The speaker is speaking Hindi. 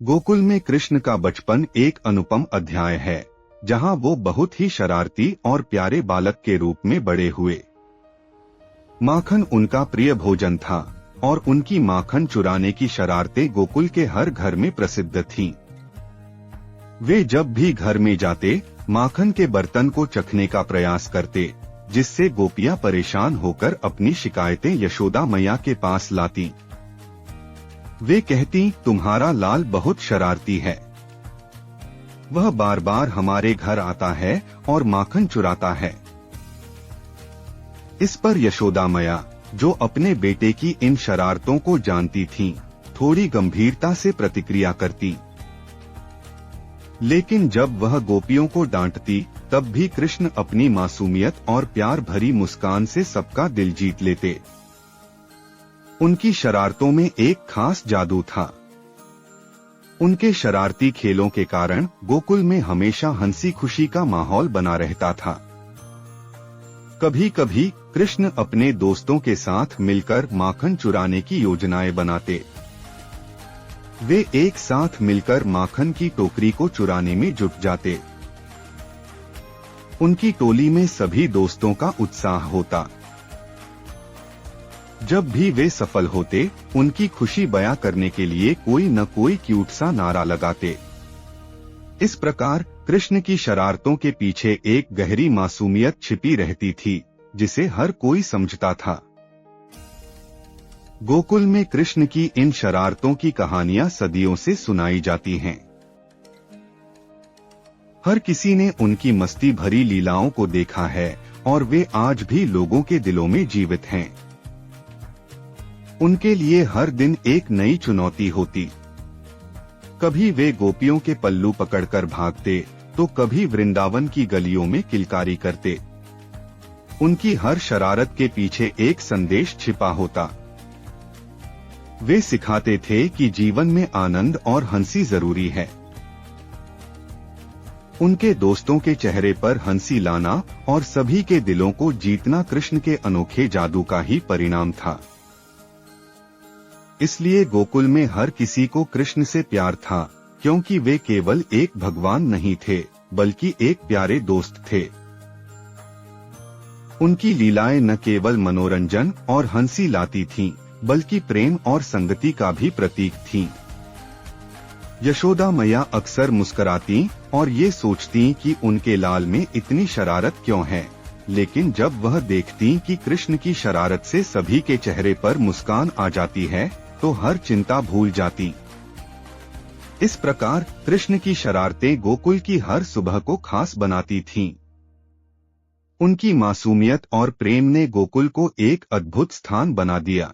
गोकुल में कृष्ण का बचपन एक अनुपम अध्याय है, जहां वो बहुत ही शरारती और प्यारे बालक के रूप में बड़े हुए। माखन उनका प्रिय भोजन था और उनकी माखन चुराने की शरारतें गोकुल के हर घर में प्रसिद्ध थीं। वे जब भी घर में जाते, माखन के बर्तन को चखने का प्रयास करते, जिससे गोपियां परेशान होकर अपनी शिकायतें यशोदा मैया के पास लाती। वे कहती, तुम्हारा लाल बहुत शरारती है, वह बार बार हमारे घर आता है और माखन चुराता है। इस पर यशोदा मैया, जो अपने बेटे की इन शरारतों को जानती थीं, थोड़ी गंभीरता से प्रतिक्रिया करती। लेकिन जब वह गोपियों को डांटती, तब भी कृष्ण अपनी मासूमियत और प्यार भरी मुस्कान से सबका दिल जीत लेते। उनकी शरारतों में एक खास जादू था। उनके शरारती खेलों के कारण गोकुल में हमेशा हंसी खुशी का माहौल बना रहता था। कभी कभी कृष्ण अपने दोस्तों के साथ मिलकर माखन चुराने की योजनाएं बनाते। वे एक साथ मिलकर माखन की टोकरी को चुराने में जुट जाते। उनकी टोली में सभी दोस्तों का उत्साह होता। जब भी वे सफल होते, उनकी खुशी बयां करने के लिए कोई न कोई क्यूट सा नारा लगाते। इस प्रकार कृष्ण की शरारतों के पीछे एक गहरी मासूमियत छिपी रहती थी, जिसे हर कोई समझता था। गोकुल में कृष्ण की इन शरारतों की कहानियां सदियों से सुनाई जाती हैं। हर किसी ने उनकी मस्ती भरी लीलाओं को देखा है और वे आज भी लोगों के दिलों में जीवित हैं। उनके लिए हर दिन एक नई चुनौती होती। कभी वे गोपियों के पल्लू पकड़कर भागते, तो कभी वृंदावन की गलियों में किलकारी करते। उनकी हर शरारत के पीछे एक संदेश छिपा होता। वे सिखाते थे कि जीवन में आनंद और हंसी जरूरी है। उनके दोस्तों के चेहरे पर हंसी लाना और सभी के दिलों को जीतना कृष्ण के अनोखे जादू का ही परिणाम था। इसलिए गोकुल में हर किसी को कृष्ण से प्यार था, क्योंकि वे केवल एक भगवान नहीं थे, बल्कि एक प्यारे दोस्त थे। उनकी लीलाएं न केवल मनोरंजन और हंसी लाती थीं, बल्कि प्रेम और संगति का भी प्रतीक थीं। यशोदा मैया अक्सर मुस्कुराती और ये सोचती कि उनके लाल में इतनी शरारत क्यों है, लेकिन जब वह देखती कि कृष्ण की शरारत से सभी के चेहरे पर मुस्कान आ जाती है, तो हर चिंता भूल जाती। इस प्रकार कृष्ण की शरारतें गोकुल की हर सुबह को खास बनाती थीं। उनकी मासूमियत और प्रेम ने गोकुल को एक अद्भुत स्थान बना दिया।